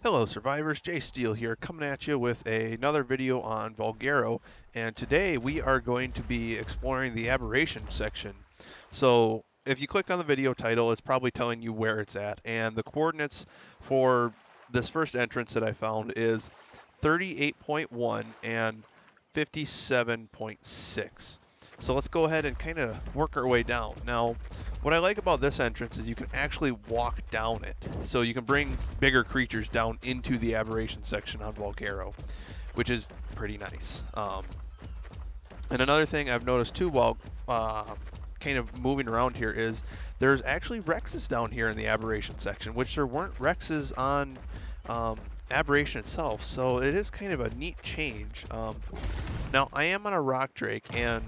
Hello survivors, Jay Steele here coming at you with another video on Valguero, and today we are going to be exploring the aberration section. So if you click on the video title, it's probably telling you where it's at, and the coordinates for this first entrance that I found is 38.1 and 57.6. So let's go ahead and kind of work our way down. Now, what I like about this entrance is you can actually walk down it. So you can bring bigger creatures down into the aberration section on Valguero, which is pretty nice. And another thing I've noticed too while kind of moving around here is there's actually Rexes down here in the aberration section, which there weren't Rexes on aberration itself. So it is kind of a neat change. Now I am on a rock drake, and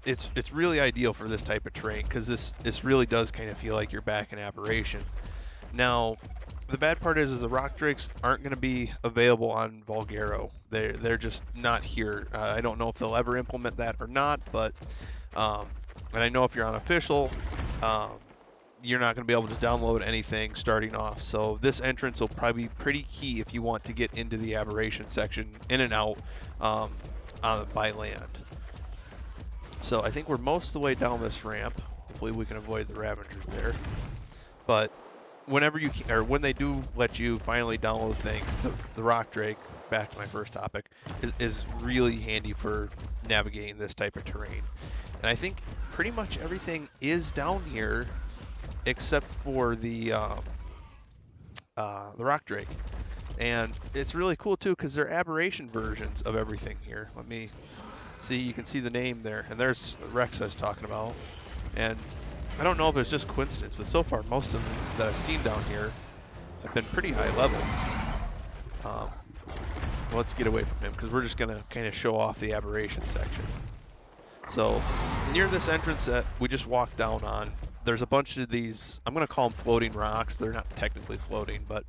it's really ideal for this type of terrain because this really does kind of feel like you're back in aberration. Now, the bad part is the rock drakes aren't going to be available on Valguero. They're just not here. I don't know if they'll ever implement that or not, but and I know if you're on official, um, you're not going to be able to download anything starting off. So this entrance will probably be pretty key if you want to get into the aberration section in and out by land. So I think we're most of the way down this ramp. Hopefully we can avoid the Ravengers there. But whenever you can, or when they do let you finally download things, the Rock Drake, back to my first topic, is really handy for navigating this type of terrain. And I think pretty much everything is down here except for the Rock Drake. And it's really cool too because they're aberration versions of everything here. Let me see, you can see the name there, and there's Rex I was talking about. And I don't know if it's just coincidence, but so far most of them that I've seen down here have been pretty high level. Let's get away from him because we're just going to kind of show off the aberration section. So near this entrance that we just walked down on, there's a bunch of these, I'm going to call them floating rocks. They're not technically floating, but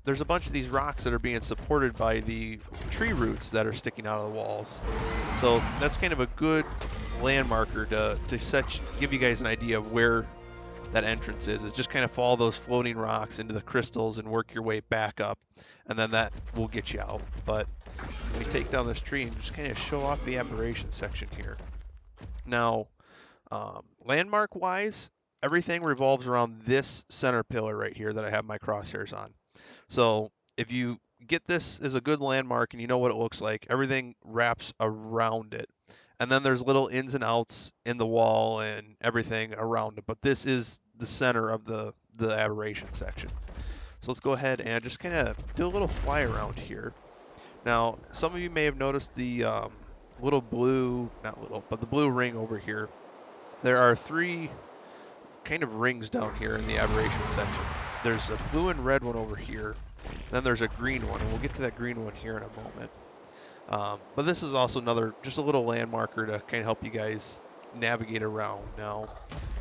there's a bunch of these rocks that are being supported by the tree roots that are sticking out of the walls. So that's kind of a good landmarker to give you guys an idea of where that entrance is just kind of follow those floating rocks into the crystals and work your way back up, and then that will get you out. But we take down this tree and just kind of show off the aberration section here. Now, landmark wise, everything revolves around this center pillar right here that I have my crosshairs on. So if you get this as a good landmark and you know what it looks like, everything wraps around it. And then there's little ins and outs in the wall and everything around it. But this is the center of the aberration section. So let's go ahead and just kind of do a little fly around here. Now, some of you may have noticed the little blue, not little, but the blue ring over here. There are three kind of rings down here in the aberration section. There's a blue and red one over here. Then there's a green one, and we'll get to that green one here in a moment. But this is also just a little landmarker to kind of help you guys navigate around. Now,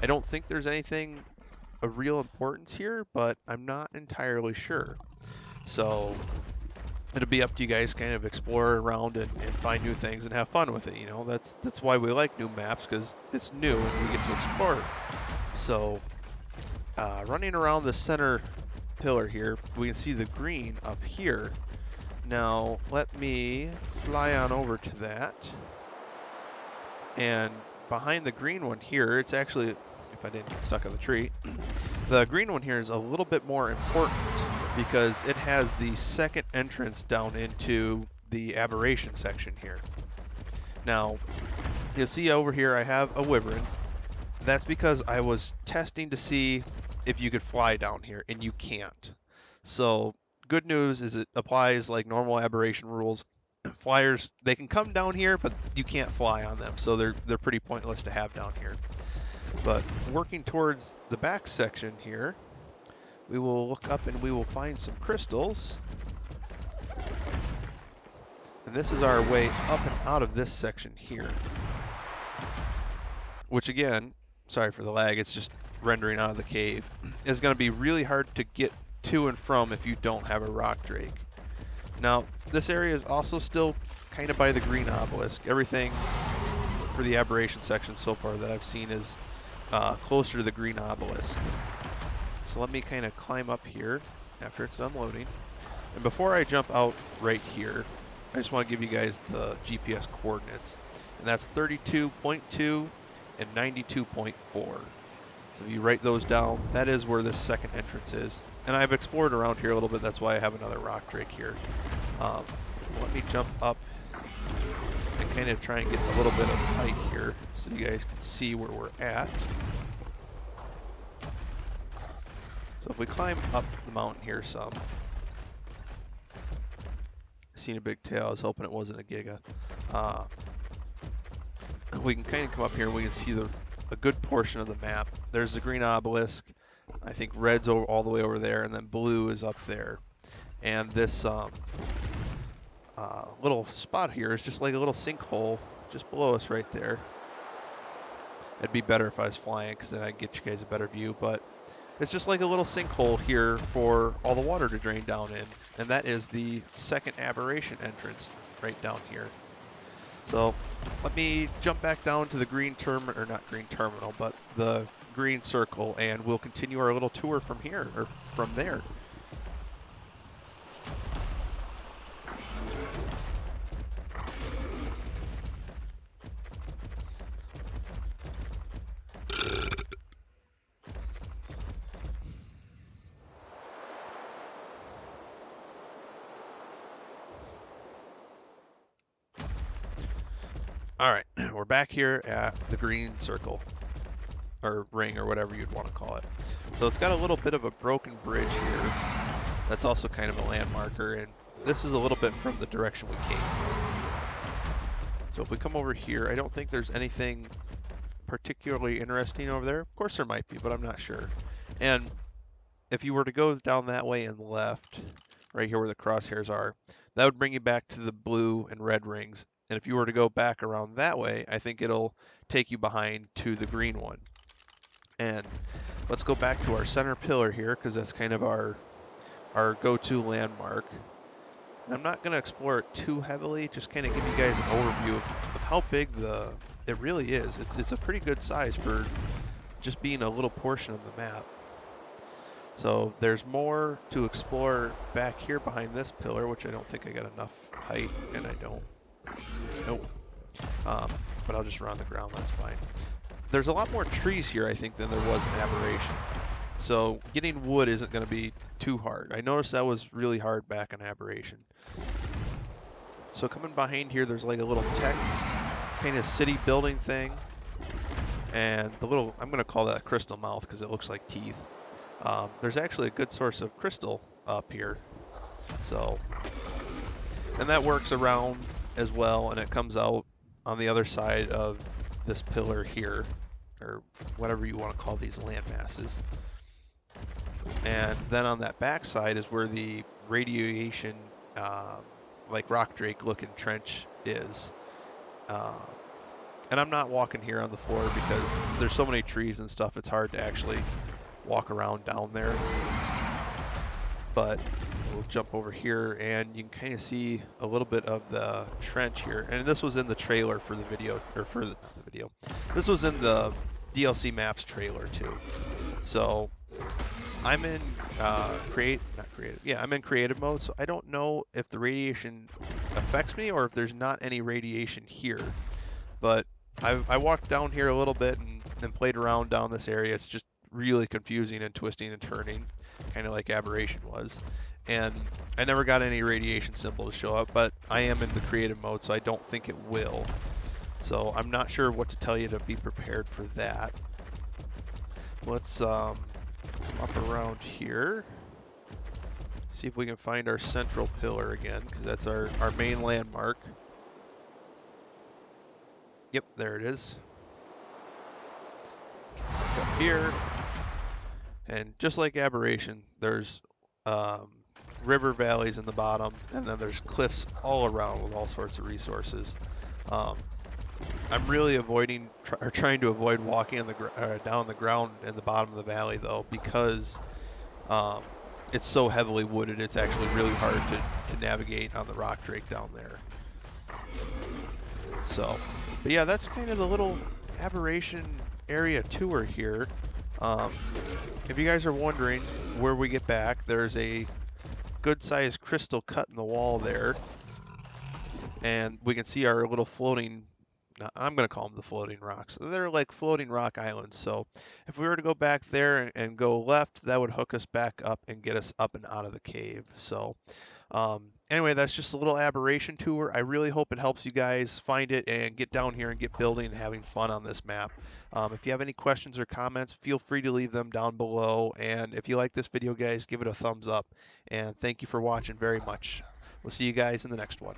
I don't think there's anything of real importance here, but I'm not entirely sure. So it'll be up to you guys kind of explore around and find new things and have fun with it. You know, that's why we like new maps, because it's new and we get to explore it. So running around the center pillar here, we can see the green up here. Now, let me fly on over to that. And behind the green one here, it's actually, if I didn't get stuck on the tree, the green one here is a little bit more important because it has the second entrance down into the aberration section here. Now, you'll see over here I have a wyvern. That's because I was testing to see if you could fly down here, and you can't. So good news is it applies like normal aberration rules. Flyers, they can come down here, but you can't fly on them, so they're pretty pointless to have down here. But working towards the back section here, we will look up and we will find some crystals. And this is our way up and out of this section here. Which again, sorry for the lag, it's just rendering out of the cave, is going to be really hard to get to and from if you don't have a rock drake. Now, this area is also still kind of by the green obelisk. Everything for the aberration section so far that I've seen is closer to the green obelisk. So let me kind of climb up here. after it's done loading. And before I jump out right here, I just want to give you guys the GPS coordinates. And that's 32.2 and 92.4. So if you write those down, that is where this second entrance is. And I've explored around here a little bit, that's why I have another rock drake here. Let me jump up and kind of try and get a little bit of height here so you guys can see where we're at. So if we climb up the mountain here some, seen a big tail, I was hoping it wasn't a giga. We can kind of come up here and we can see a good portion of the map. There's the green obelisk, I think red's all the way over there, and then blue is up there. And this little spot here is just like a little sinkhole just below us right there. It'd be better if I was flying because then I'd get you guys a better view, but it's just like a little sinkhole here for all the water to drain down in, and that is the second aberration entrance right down here. So let me jump back down to the green terminal, or not green terminal, but the green circle, and we'll continue our little tour from here, or from there. All right, we're back here at the green circle, or ring, or whatever you'd want to call it. So it's got a little bit of a broken bridge here. That's also kind of a landmarker, and this is a little bit from the direction we came from. So if we come over here, I don't think there's anything particularly interesting over there. Of course there might be, but I'm not sure. And if you were to go down that way and left, right here where the crosshairs are, that would bring you back to the blue and red rings. And if you were to go back around that way, I think it'll take you behind to the green one. And let's go back to our center pillar here, because that's kind of our go-to landmark. And I'm not going to explore it too heavily, just kind of give you guys an overview of how big it really is. It's a pretty good size for just being a little portion of the map. So there's more to explore back here behind this pillar, which I don't think I got enough height, and I don't. Nope. But I'll just run on the ground, that's fine. There's a lot more trees here, I think, than there was in Aberration. So getting wood isn't going to be too hard. I noticed that was really hard back in Aberration. So coming behind here, there's like a little tech kind of city building thing. And the little, I'm going to call that a crystal mouth because it looks like teeth. There's actually a good source of crystal up here. So, and that works around as well, and it comes out on the other side of this pillar here, or whatever you want to call these land masses. And then on that back side is where the radiation, like rock drake looking trench is. And I'm not walking here on the floor because there's so many trees and stuff, it's hard to actually walk around down there. But we'll jump over here and you can kind of see a little bit of the trench here. And this was in the trailer for the video, or for the video. This was in the DLC maps trailer too. So I'm in I'm in creative mode, so I don't know if the radiation affects me or if there's not any radiation here. But I walked down here a little bit and played around down this area. It's just really confusing and twisting and turning, kind of like Aberration was. And I never got any radiation symbol to show up, but I am in the creative mode, so I don't think it will. So I'm not sure what to tell you to be prepared for that. Let's up around here. See if we can find our central pillar again, because that's our main landmark. Yep, there it is. Up here. And just like Aberration, there's river valleys in the bottom, and then there's cliffs all around with all sorts of resources. I'm really trying to avoid walking on down the ground in the bottom of the valley though, because it's so heavily wooded. It's actually really hard to navigate on the rock drake down there. So, but yeah, that's kind of the little Aberration area tour here. Um, if you guys are wondering where we get back, there's a good sized crystal cut in the wall there, and we can see our little floating. I'm going to call them the floating rocks. They're like floating rock islands. So if we were to go back there and go left, that would hook us back up and get us up and out of the cave. So anyway, that's just a little aberration tour. I really hope it helps you guys find it and get down here and get building and having fun on this map. If you have any questions or comments, feel free to leave them down below. And if you like this video, guys, give it a thumbs up. And thank you for watching very much. We'll see you guys in the next one.